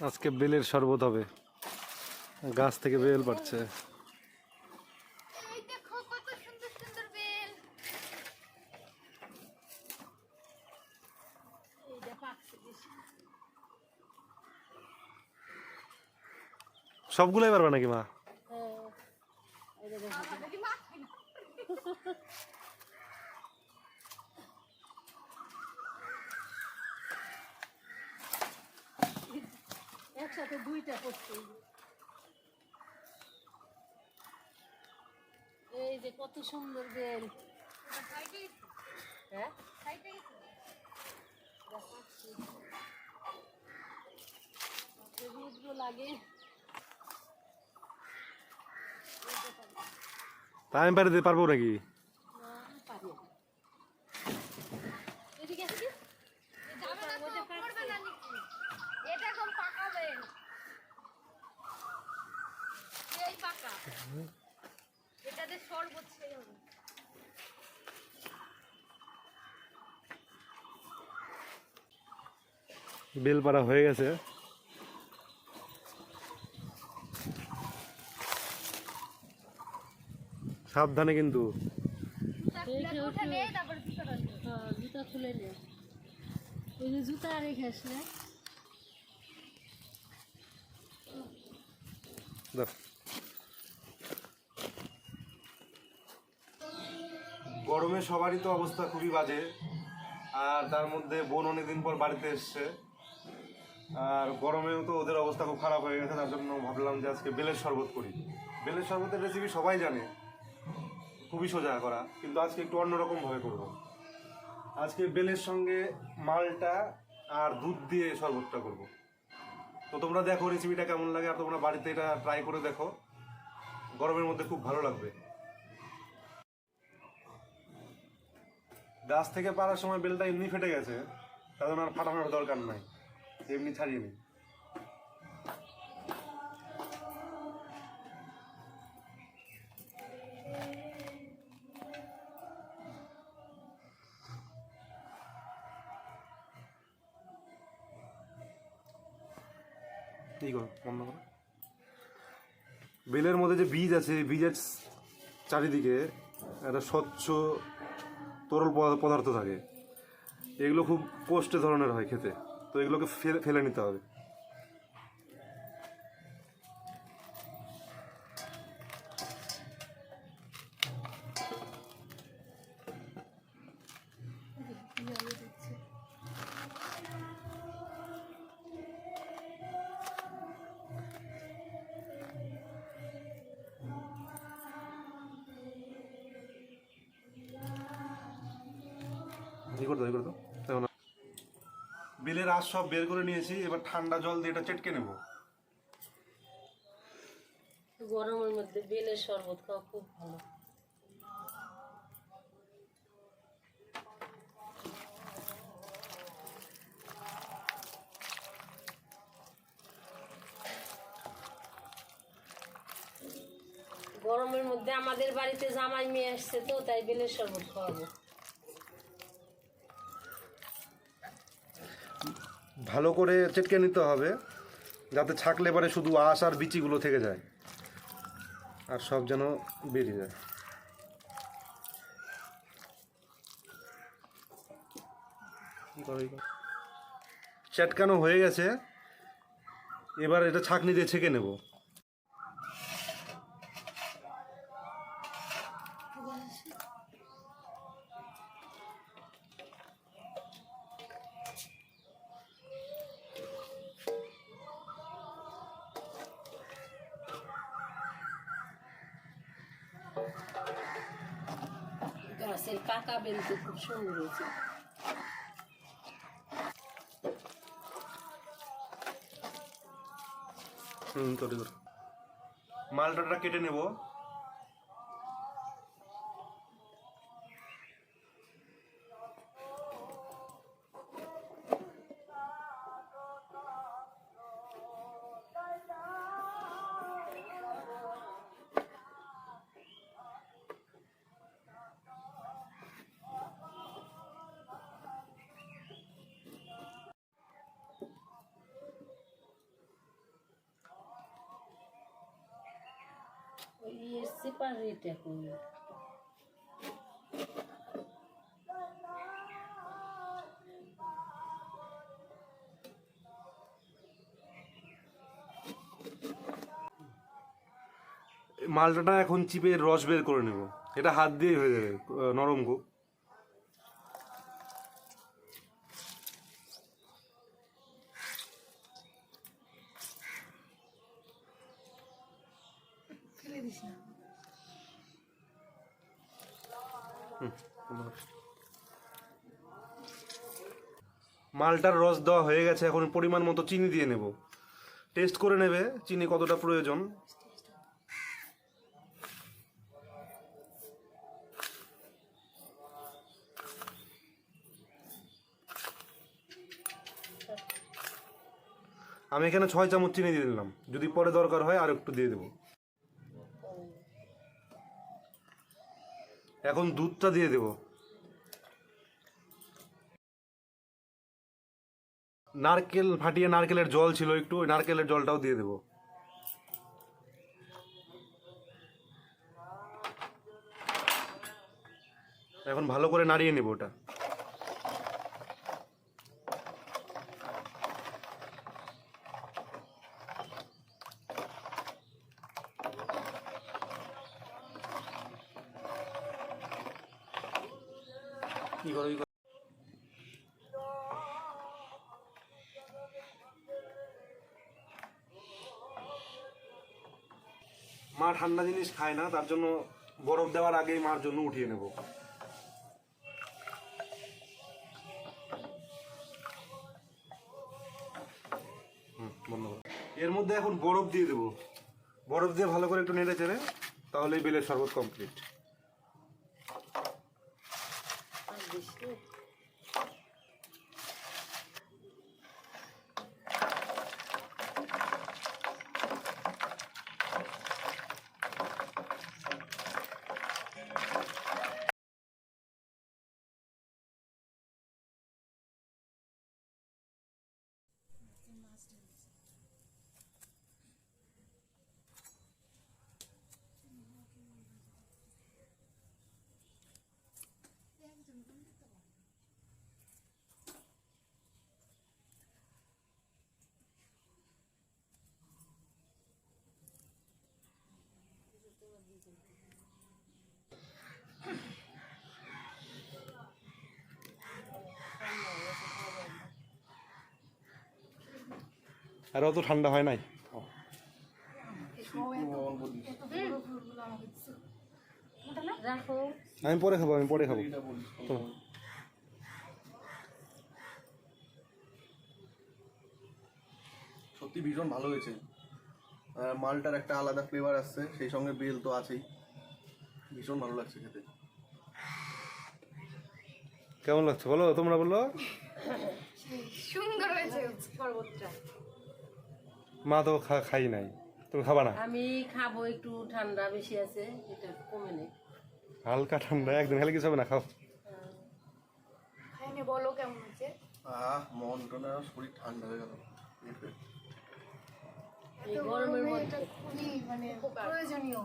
আজকে বেলের শরবত হবে, গাছ থেকে বেল পাড়ছে। সবগুলাই পারবে নাকি মা? একসাথে দুইটা করতে। এই যে কত সুন্দর বেল। হ্যাঁ রোদ্র লাগে। আমি পারি দিতে পারবো নাকি? বেল পাড়া হয়ে গেছে। সাবধানে কিন্তু। জুতা খুলে নে, ওই যে জুতা রেখে আসলে। গরমে সবারই তো অবস্থা খুবই বাজে, আর তার মধ্যে বোন অনেকদিন পর বাড়িতে এসছে, আর গরমেও তো ওদের অবস্থা খুব খারাপ হয়ে গেছে। তার জন্য ভাবলাম যে আজকে বেলের শরবত করি। বেলের শরবতের রেসিপি সবাই জানে, খুবই সোজা করা, কিন্তু আজকে একটু অন্যরকমভাবে করব। আজকে বেলের সঙ্গে মালটা আর দুধ দিয়ে শরবতটা করব। তো তোমরা দেখো রেসিপিটা কেমন লাগে, আর তোমরা বাড়িতে এটা ট্রাই করে দেখো, গরমের মধ্যে খুব ভালো লাগবে। গাছ থেকে পাড়ার সময় বেলটা এমনি ফেটে গেছে, তার জন্য আর ফাটানোর দরকার নাই, এমনি ছাড়িয়ে নিই। এই করো, বন্ধ করো। বেলের মধ্যে যে বীজ আছে, বীজের চারিদিকে একটা স্বচ্ছ তরল পদার্থ থাকে, এগুলো খুব কষ্টে ধরনের হয় খেতে, তো এগুলোকে ফেলে নিতে হবে। বেলের আঁশ সব বের করে নিয়েছি, এবার ঠান্ডা জল দিয়ে এটা চেটকে নেব। গরমের মধ্যে বেলের শরবত খাওয়া খুব ভালো। গরমের মধ্যে আমাদের বাড়িতে জামাই মেয়ে আসছে, তো তাই বেলের শরবত খাওয়াবো। ভালো করে চেটকে নিতে হবে, যাতে ছাকলে পরে শুধু আঁশ আর বিচিগুলো থেকে যায়, আর সব যেন বেরিয়ে যায়। চেটকানো হয়ে গেছে, এবার এটা ছাঁকনি দিয়ে ছেঁকে নেব। গাছের পাকা বেল তো খুব সুন্দর হয়েছে। মালটাটা কেটে নেব। এর সেপারেট এখন মালটাটা এখন চিপে রস বের করে নেব, এটা হাত দিয়ে হয়ে যাবে নরম গো। মালটার রস দেওয়া হয়ে গেছে, এখন পরিমাণ মতো চিনি দিয়ে নেব। টেস্ট করে নেবে চিনি কতটা প্রয়োজন। আমি এখানে 6 চামচ চিনি দিয়ে দিলাম, যদি পরে দরকার হয় আর একটু দিয়ে দেবো। এখন দুধটা দিয়ে দেব। নারকেল ফাটিয়ে নারকেলের জল ছিল একটু, ওই নারকেলের জলটাও দিয়ে দেব। এখন ভালো করে নাড়িয়ে নেব ওটা। কি করো মা ঠান্ডা জিনিস খায় না, তার জন্য বরফ দেওয়ার আগেই মার জন্য উঠিয়ে নেব। বন্ধ করো। এর মধ্যে এখন বরফ দিয়ে দেবো। বরফ দিয়ে ভালো করে একটু নেড়ে চেড়ে তাহলেই বেলের শরবত কমপ্লিট। আর অত ঠান্ডা হয় নাই। রাখো আমি পরে খাবো, আমি পরে খাবো। সত্যি ভীষণ ভালো হয়েছে। মালটার একটা আলাদা ফ্লেভার আসছে, সেই সঙ্গে বেল তো আছেই। ভীষণ ভালো লাগছে খেতে। কেমন লাগছে বলো, তোমরা বলো। সুন্দর হয়েছে শরবতটা। মা তো খাই নাই, তুমি খাবা না? আমি খাবো, একটু ঠান্ডা বেশি আছে, এটা কমে নেই। হালকা ঠান্ডা, একদম হেলে কিছু হবে না, খাও। খাইনি, বলো কেমন হয়েছে। মন টনা শরীর ঠান্ডা হয়ে গেল। এই গরমের এটা মধ্যে খুবই মানে প্রয়োজনীয়।